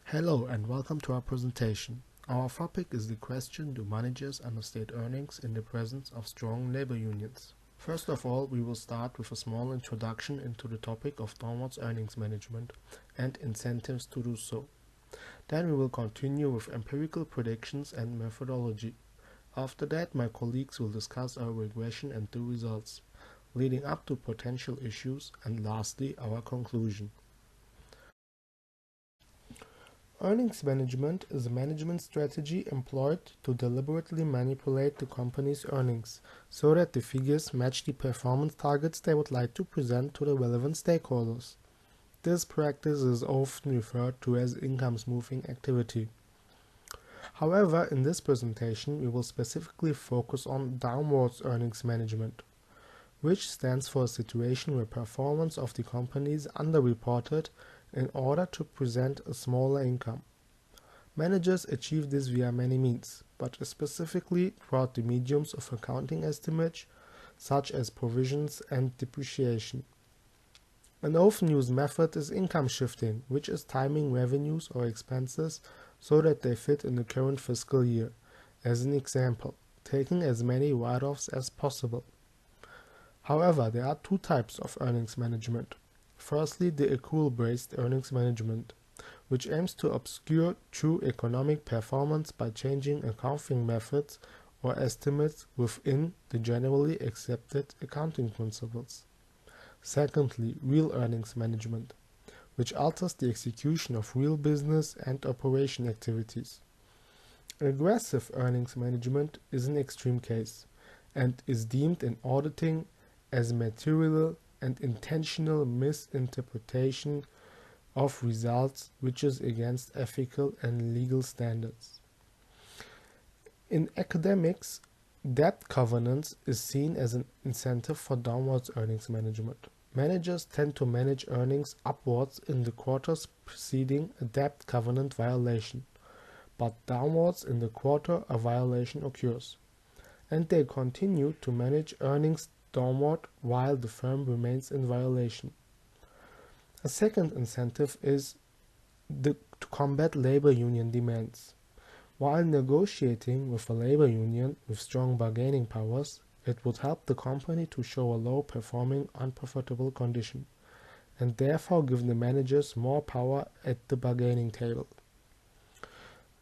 Hello and welcome to our presentation. Our topic is the question: do managers understate earnings in the presence of strong labor unions? First of all, we will start with a small introduction into the topic of downwards earnings management and incentives to do so. Then we will continue with empirical predictions and methodology. After that, my colleagues will discuss our regression and the results, leading up to potential issues, and lastly, our conclusion. Earnings management is a management strategy employed to deliberately manipulate the company's earnings so that the figures match the performance targets they would like to present to the relevant stakeholders. This practice is often referred to as income smoothing activity. However, in this presentation, we will specifically focus on downwards earnings management, which stands for a situation where performance of the company is underreported in order to present a smaller income. Managers achieve this via many means, but specifically throughout the mediums of accounting estimates, such as provisions and depreciation. An often used method is income shifting, which is timing revenues or expenses so that they fit in the current fiscal year. As an example, taking as many write-offs as possible. However, there are two types of earnings management. Firstly, the accrual-based earnings management, which aims to obscure true economic performance by changing accounting methods or estimates within the generally accepted accounting principles. Secondly, real earnings management, which alters the execution of real business and operation activities. Aggressive earnings management is an extreme case and is deemed in auditing as material and intentional misinterpretation of results which is against ethical and legal standards. In academics, debt governance is seen as an incentive for downwards earnings management. Managers tend to manage earnings upwards in the quarters preceding a debt covenant violation, but downwards in the quarter a violation occurs, and they continue to manage earnings downward while the firm remains in violation. A second incentive is to combat labor union demands. While negotiating with a labor union with strong bargaining powers, it would help the company to show a low-performing, unprofitable condition, and therefore give the managers more power at the bargaining table.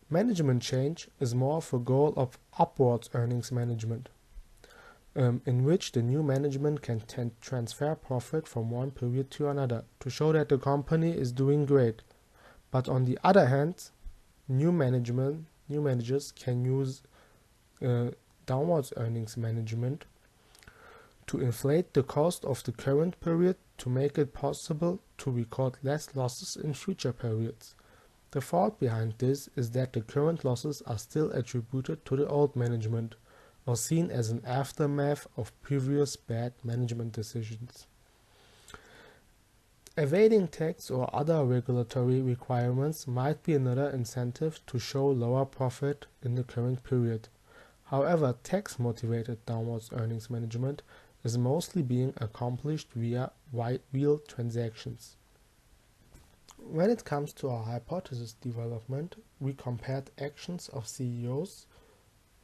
Management change is more of a goal of upwards earnings management, in which the new management can transfer profit from one period to another to show that the company is doing great. But on the other hand, new managers can use downwards earnings management to inflate the cost of the current period to make it possible to record less losses in future periods. The thought behind this is that the current losses are still attributed to the old management, or seen as an aftermath of previous bad management decisions. Evading tax or other regulatory requirements might be another incentive to show lower profit in the current period. However, tax-motivated downwards earnings management is mostly being accomplished via real transactions. When it comes to our hypothesis development, we compared actions of CEOs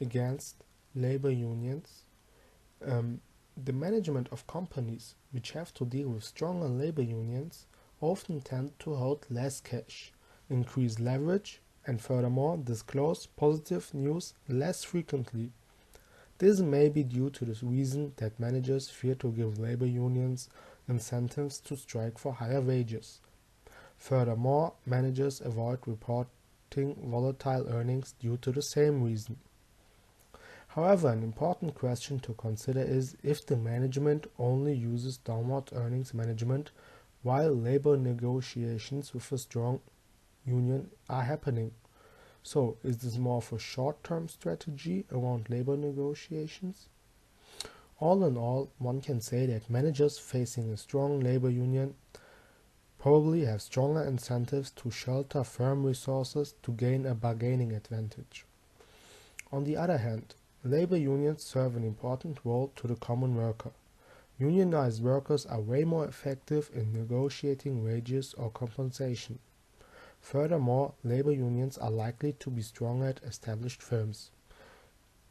against labor unions. The management of companies which have to deal with stronger labor unions often tend to hold less cash, increase leverage, and furthermore disclose positive news less frequently. This may be due to the reason that managers fear to give labor unions incentives to strike for higher wages. Furthermore, managers avoid reporting volatile earnings due to the same reason. However, an important question to consider is if the management only uses downward earnings management while labor negotiations with a strong union are happening. So, is this more of a short-term strategy around labor negotiations? All in all, one can say that managers facing a strong labor union probably have stronger incentives to shelter firm resources to gain a bargaining advantage. On the other hand, labor unions serve an important role to the common worker. Unionized workers are way more effective in negotiating wages or compensation. Furthermore, labor unions are likely to be stronger at established firms.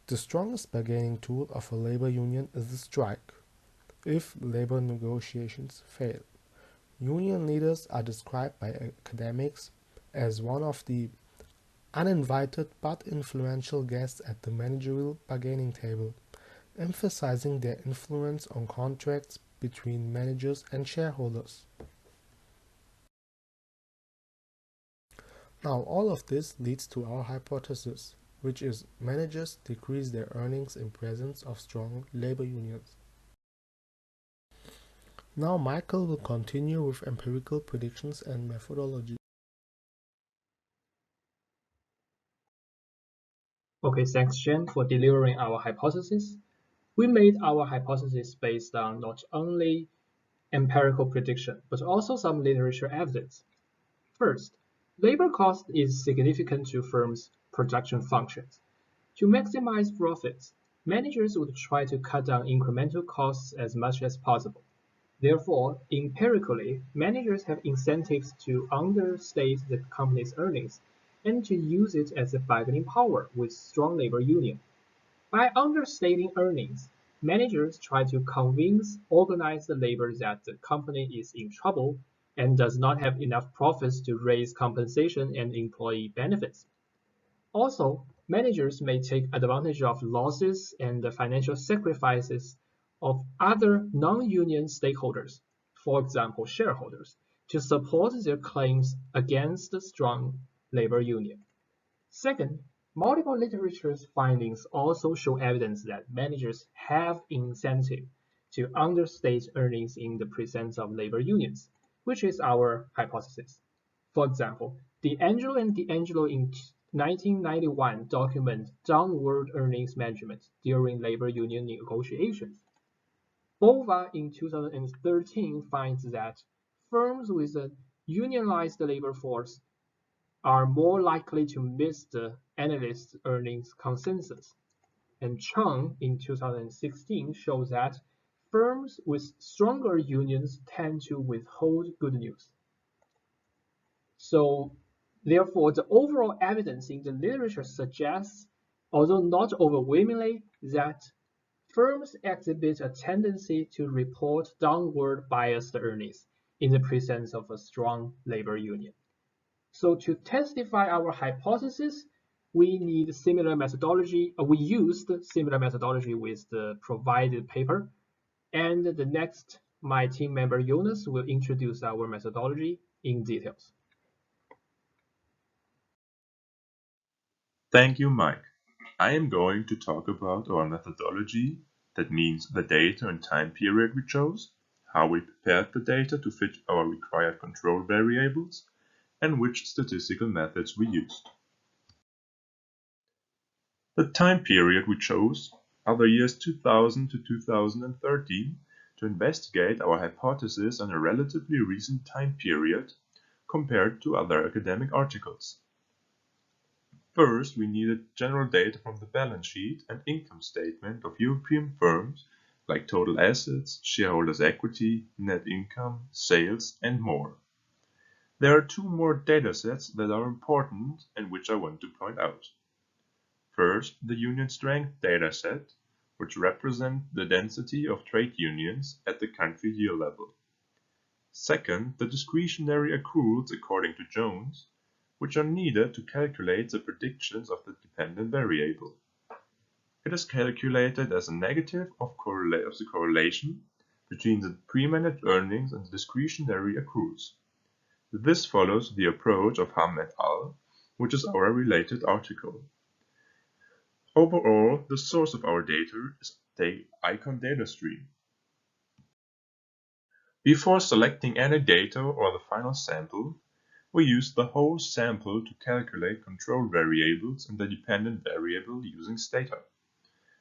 The strongest bargaining tool of a labor union is the strike, if labor negotiations fail. Union leaders are described by academics as one of the uninvited but influential guests at the managerial bargaining table, emphasizing their influence on contracts between managers and shareholders. Now, all of this leads to our hypothesis, which is managers decrease their earnings in presence of strong labor unions. Now, Michael will continue with empirical predictions and methodology. Okay, thanks, Jen, for delivering our hypothesis. We made our hypothesis based on not only empirical prediction, but also some literature evidence. First, labor cost is significant to firms' production functions. To maximize profits, managers would try to cut down incremental costs as much as possible. Therefore, empirically, managers have incentives to understate the company's earnings and to use it as a bargaining power with strong labor union. By understating earnings, managers try to convince organized labor that the company is in trouble and does not have enough profits to raise compensation and employee benefits. Also, managers may take advantage of losses and the financial sacrifices of other non-union stakeholders, for example shareholders, to support their claims against the strong labor union. Second, multiple literature's findings also show evidence that managers have incentive to understate earnings in the presence of labor unions, which is our hypothesis. For example, D'Angelo and D'Angelo in 1991 document downward earnings management during labor union negotiations. Bova in 2013 finds that firms with a unionized labor force are more likely to miss the analyst earnings consensus. And Chung in 2016 shows that firms with stronger unions tend to withhold good news. So therefore, the overall evidence in the literature suggests, although not overwhelmingly, that firms exhibit a tendency to report downward biased earnings in the presence of a strong labor union. So to testify our hypothesis, we need similar methodology. We used similar methodology with the provided paper. And the next, my team member Jonas will introduce our methodology in details. Thank you, Mike. I am going to talk about our methodology, that means the data and time period we chose, how we prepared the data to fit our required control variables, and which statistical methods we used. The time period we chose are the years 2000 to 2013 to investigate our hypothesis on a relatively recent time period compared to other academic articles. First, we needed general data from the balance sheet and income statement of European firms like total assets, shareholders' equity, net income, sales, and more. There are two more datasets that are important and which I want to point out. First, the union strength dataset, which represent the density of trade unions at the country year level. Second, the discretionary accruals according to Jones, which are needed to calculate the predictions of the dependent variable. It is calculated as a negative of the correlation between the pre-managed earnings and the discretionary accruals. This follows the approach of Hamm et al., which is our related article. Overall, the source of our data is the ICON data stream. Before selecting any data or the final sample, we used the whole sample to calculate control variables and the dependent variable using Stata.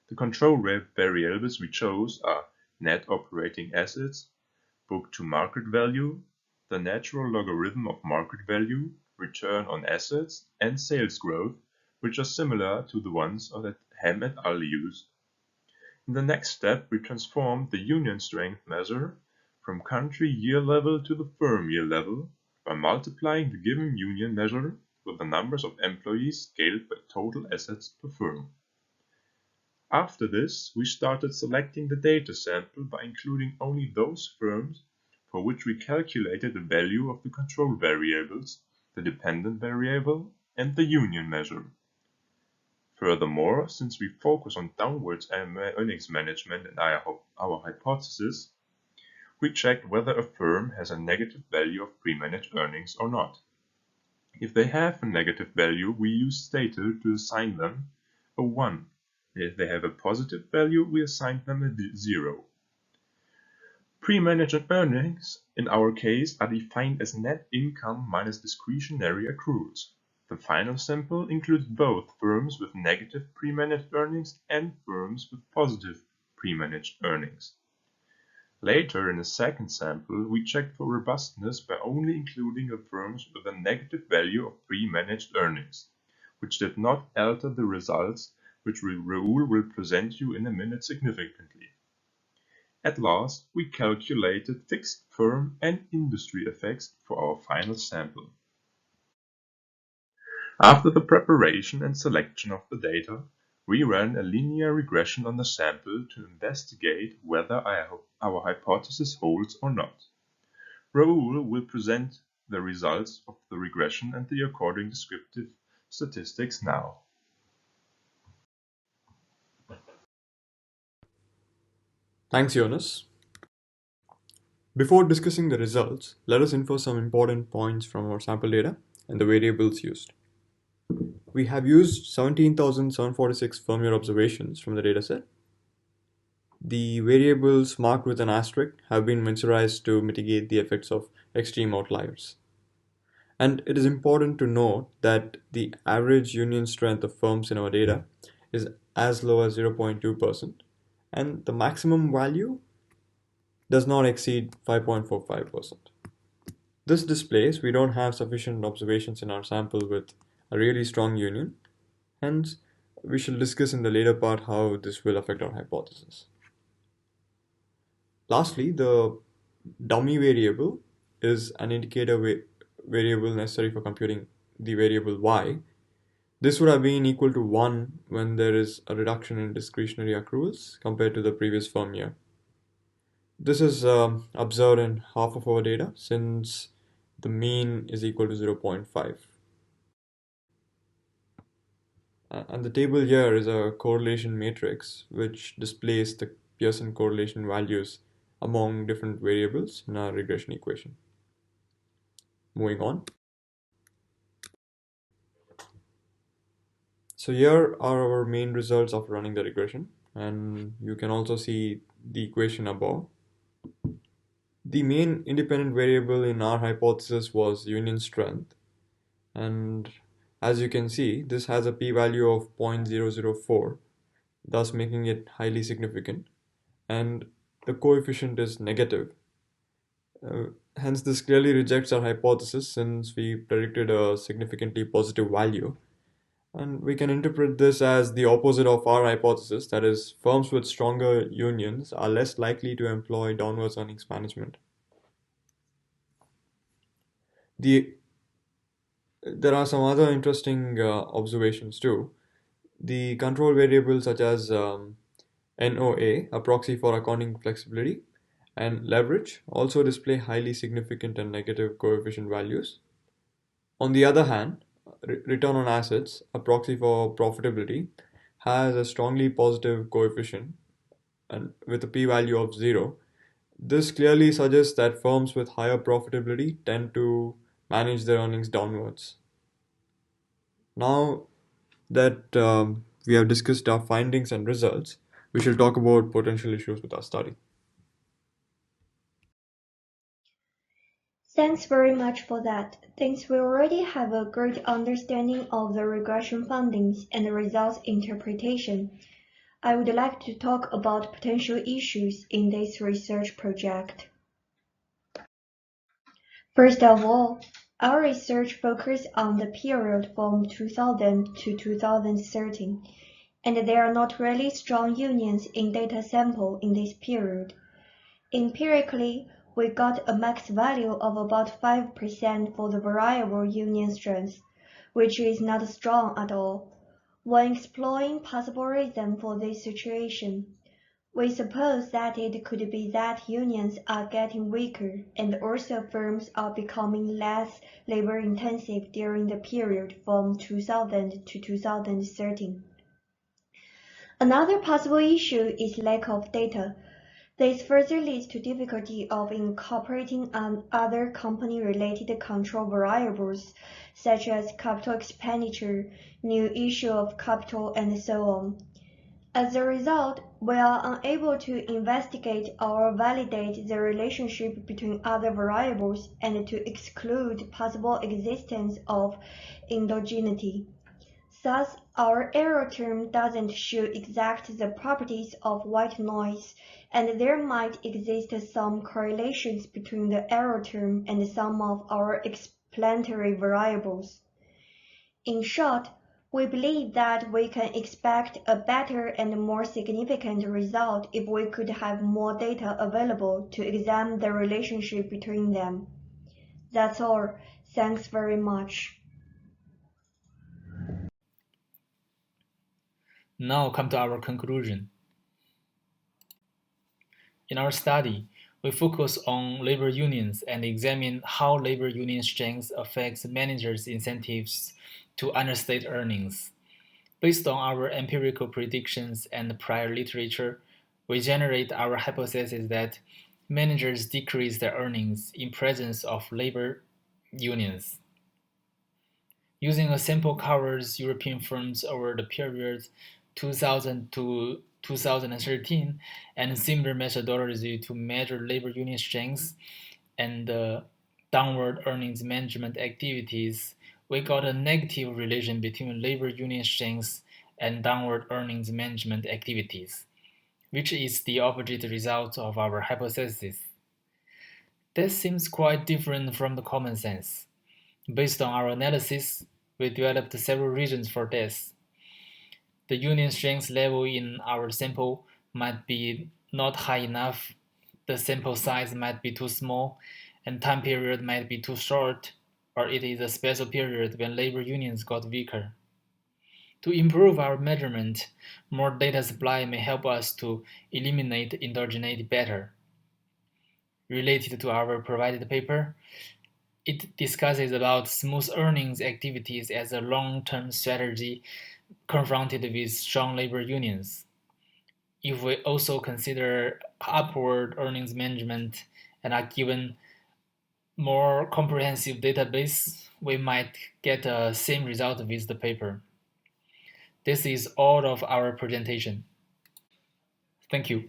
The control variables we chose are net operating assets, book to market value, the natural logarithm of market value, return on assets, and sales growth, which are similar to the ones that Hamm et al. Used. In the next step, we transformed the union strength measure from country year level to the firm year level by multiplying the given union measure with the numbers of employees scaled by total assets per firm. After this, we started selecting the data sample by including only those firms for which we calculated the value of the control variables, the dependent variable, and the union measure. Furthermore, since we focus on downwards earnings management in our hypothesis, we checked whether a firm has a negative value of pre-managed earnings or not. If they have a negative value, we use Stater to assign them a 1. If they have a positive value, we assign them a 0. Pre-managed earnings, in our case, are defined as net income minus discretionary accruals. The final sample includes both firms with negative pre-managed earnings and firms with positive pre-managed earnings. Later, in a second sample, we checked for robustness by only including the firms with a negative value of pre-managed earnings, which did not alter the results, which Raoul will present you in a minute significantly. At last, we calculated fixed firm and industry effects for our final sample. After the preparation and selection of the data, we ran a linear regression on the sample to investigate whether our hypothesis holds or not. Raoul will present the results of the regression and the according descriptive statistics now. Thanks, Jonas. Before discussing the results, let us infer some important points from our sample data and the variables used. We have used 17,746 firm-year observations from the dataset. The variables marked with an asterisk have been mensurized to mitigate the effects of extreme outliers. And it is important to note that the average union strength of firms in our data is as low as 0.2%, and the maximum value does not exceed 5.45%. This displays we don't have sufficient observations in our sample with a really strong union, hence we shall discuss in the later part how this will affect our hypothesis. Lastly, the dummy variable is an indicator variable necessary for computing the variable y. This would have been equal to 1 when there is a reduction in discretionary accruals compared to the previous firm year. This is observed in half of our data since the mean is equal to 0.5. And the table here is a correlation matrix which displays the Pearson correlation values among different variables in our regression equation. Moving on. So here are our main results of running the regression, and you can also see the equation above. The main independent variable in our hypothesis was union strength, and as you can see, this has a p-value of 0.004, thus making it highly significant, and the coefficient is negative. Hence, this clearly rejects our hypothesis since we predicted a significantly positive value. And we can interpret this as the opposite of our hypothesis, that is, firms with stronger unions are less likely to employ downwards earnings management. There are some other interesting observations too. The control variables such as NOA, a proxy for accounting flexibility, and leverage also display highly significant and negative coefficient values. On the other hand, return on assets, a proxy for profitability, has a strongly positive coefficient and with a p-value of 0. This clearly suggests that firms with higher profitability tend to manage their earnings downwards. Now that we have discussed our findings and results, we shall talk about potential issues with our study. Thanks very much for that. Since we already have a great understanding of the regression findings and the results interpretation, I would like to talk about potential issues in this research project. First of all, our research focused on the period from 2000 to 2013, and there are not really strong unions in data sample in this period. Empirically, we got a max value of about 5% for the variable union strength, which is not strong at all. When exploring possible reason for this situation, we suppose that it could be that unions are getting weaker and also firms are becoming less labor-intensive during the period from 2000 to 2013. Another possible issue is lack of data. This further leads to difficulty of incorporating other company-related control variables, such as capital expenditure, new issue of capital, and so on. As a result, we are unable to investigate or validate the relationship between other variables and to exclude possible existence of endogeneity. Thus, our error term doesn't show exact the properties of white noise, and there might exist some correlations between the error term and some of our explanatory variables. In short, we believe that we can expect a better and more significant result if we could have more data available to examine the relationship between them. That's all. Thanks very much. Now come to our conclusion. In our study, we focus on labor unions and examine how labor union strength affects managers' incentives to understate earnings. Based on our empirical predictions and prior literature, we generate our hypothesis that managers decrease their earnings in presence of labor unions. Using a sample covers European firms over the period 2000 to 2013 and similar methodology to measure labor union strengths and downward earnings management activities, we got a negative relation between labor union strengths and downward earnings management activities, which is the opposite result of our hypothesis. This seems quite different from the common sense. Based on our analysis, we developed several reasons for this. The union strength level in our sample might be not high enough, the sample size might be too small, and time period might be too short, or it is a special period when labor unions got weaker. To improve our measurement, more data supply may help us to eliminate endogeneity better. Related to our provided paper, it discusses about smooth earnings activities as a long-term strategy confronted with strong labor unions. If we also consider upward earnings management and are given more comprehensive database, we might get the same result with the paper. This is all of our presentation. Thank you.